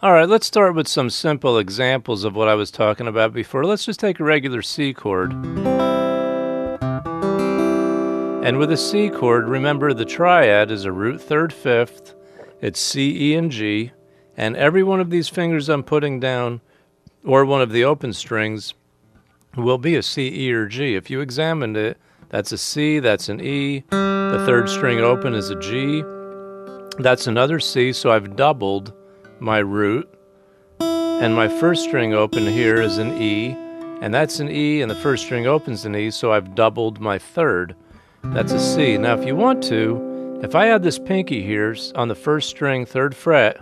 All right, let's start with some simple examples of what I was talking about before. Let's just take a regular C chord. And with a C chord, remember the triad is a root third fifth. It's C, E, and G. And every one of these fingers I'm putting down, or one of the open strings, will be a C, E, or G. If you examined it, that's a C, that's an E. The third string open is a G. That's another C, so I've doubled my root. And my first string open here is an E, and that's an E, and the first string opens an E, so I've doubled my third. That's a C. Now if you want to, if I add this pinky here on the first string, third fret,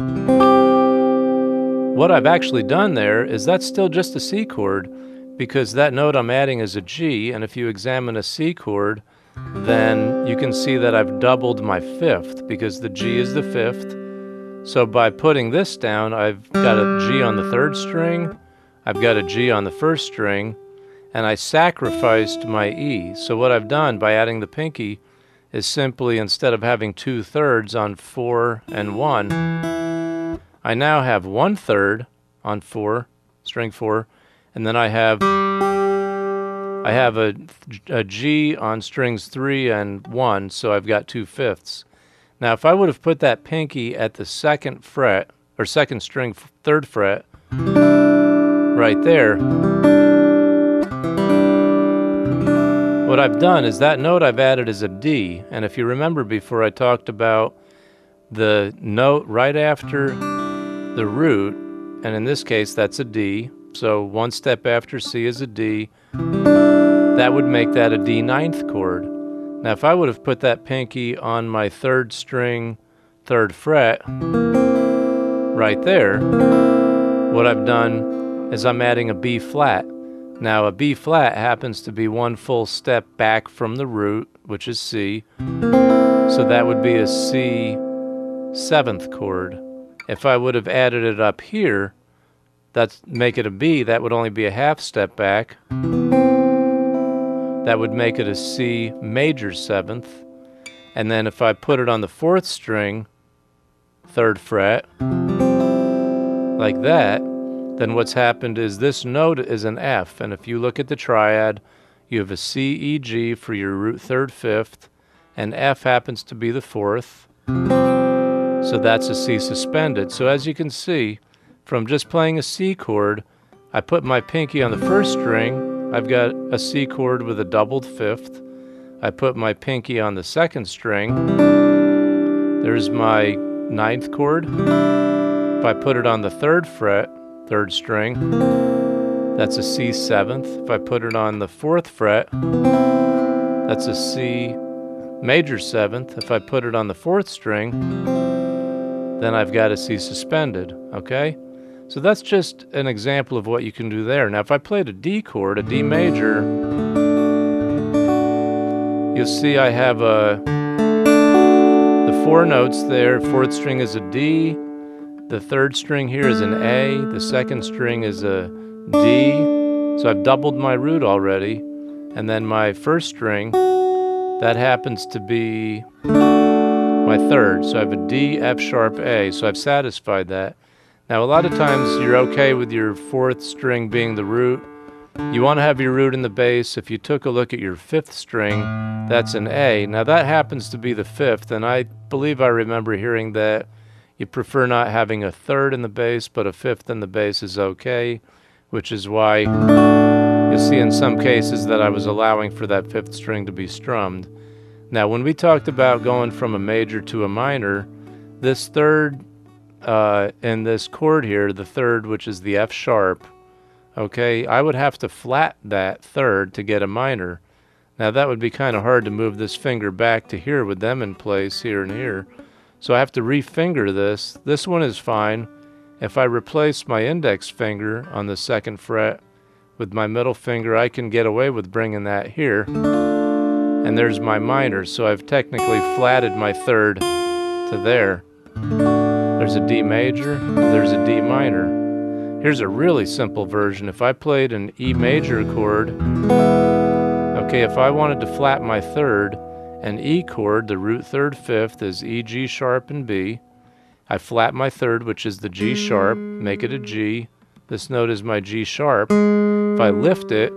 what I've actually done there is that's still just a C chord, because that note I'm adding is a G, and if you examine a C chord, then you can see that I've doubled my fifth, because the G is the fifth. So by putting this down, I've got a G on the third string, I've got a G on the first string, and I sacrificed my E. So what I've done by adding the pinky is simply, instead of having 2/3 on 4 and 1, I now have 1/3 on 4, string 4, and then I have a G on strings 3 and 1, so I've got 2/5. Now if I would have put that pinky at the second fret, or second string, third fret, right there, what I've done is that note I've added is a D, and if you remember before I talked about the note right after the root, and in this case that's a D, so one step after C is a D, that would make that a D ninth chord. Now if I would have put that pinky on my third string, third fret, right there, what I've done is I'm adding a B flat. Now a B flat happens to be one full step back from the root, which is C, so that would be a C seventh chord. If I would have added it up here, that's make it a B, that would only be a half step back. That would make it a C major seventh. And then if I put it on the fourth string, third fret, like that, then what's happened is this note is an F, and if you look at the triad, you have a C, E, G for your root third fifth, and F happens to be the fourth, so that's a C suspended. So as you can see, from just playing a C chord, I put my pinky on the first string, I've got a C chord with a doubled fifth. I put my pinky on the second string, there's my ninth chord. If I put it on the third fret, third string, that's a C seventh. If I put it on the fourth fret, that's a C major seventh. If I put it on the fourth string, then I've got a C suspended, okay? So that's just an example of what you can do there. Now if I played a D chord, a D major, you'll see I have the four notes there. Fourth string is a D, the third string here is an A, the second string is a D, so I've doubled my root already, and then my first string, that happens to be my third, so I have a D, F sharp, A, so I've satisfied that. Now a lot of times you're okay with your fourth string being the root. You want to have your root in the bass. If you took a look at your fifth string, that's an A. Now that happens to be the fifth, and I believe I remember hearing that you prefer not having a third in the bass, but a fifth in the bass is okay, which is why you'll see in some cases that I was allowing for that fifth string to be strummed. Now when we talked about going from a major to a minor, this third in this chord here, the third, which is the F sharp, okay, I would have to flat that third to get a minor. Now that would be kind of hard to move this finger back to here with them in place here and here. So I have to refinger this. This one is fine. If I replace my index finger on the second fret with my middle finger, I can get away with bringing that here. And there's my minor, so I've technically flatted my third to there. There's a D major, there's a D minor. Here's a really simple version. If I played an E major chord, okay, if I wanted to flat my third, an E chord, the root third fifth, is E, G sharp, and B. I flat my third, which is the G sharp, make it a G. This note is my G sharp. If I lift it,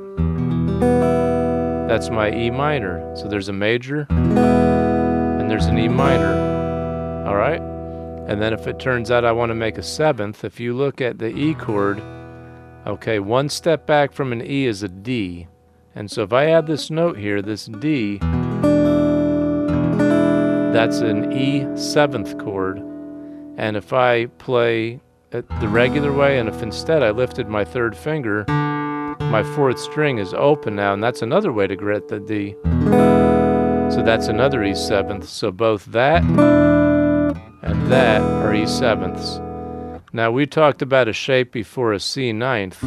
that's my E minor. So there's a major and there's an E minor. All right? And then if it turns out I want to make a seventh, if you look at the E chord, okay, one step back from an E is a D. And so if I add this note here, this D, that's an E seventh chord. And if I play it the regular way, and if instead I lifted my third finger, my fourth string is open now, and that's another way to grit the D. So that's another E seventh. So both that and that are E sevenths. Now we talked about a shape before, a C ninth.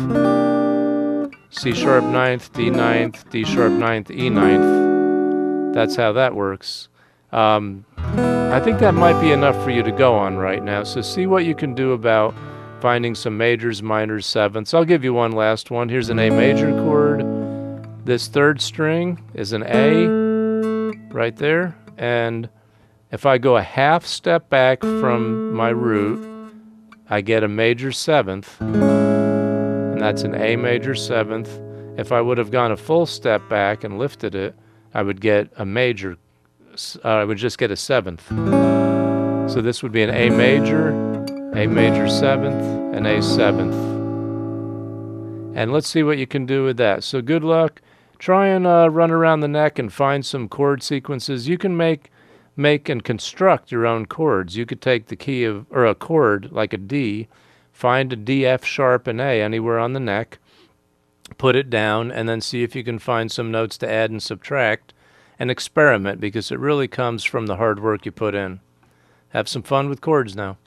C sharp ninth, D ninth, D sharp ninth, E ninth. That's how that works. I think that might be enough for you to go on right now. So see what you can do about finding some majors, minors, sevenths. I'll give you one last one. Here's an A major chord. This third string is an A right there. And if I go a half step back from my root, I get a major seventh. And that's an A major seventh. If I would have gone a full step back and lifted it, I would get a major, I would just get a seventh. So this would be an A major seventh, and A seventh. And let's see what you can do with that. So good luck. Try and run around the neck and find some chord sequences. You can make and construct your own chords. You could take the key of, or a chord like a D, find a D, F sharp, and A anywhere on the neck, put it down, and then see if you can find some notes to add and subtract, and experiment, because it really comes from the hard work you put in. Have some fun with chords now.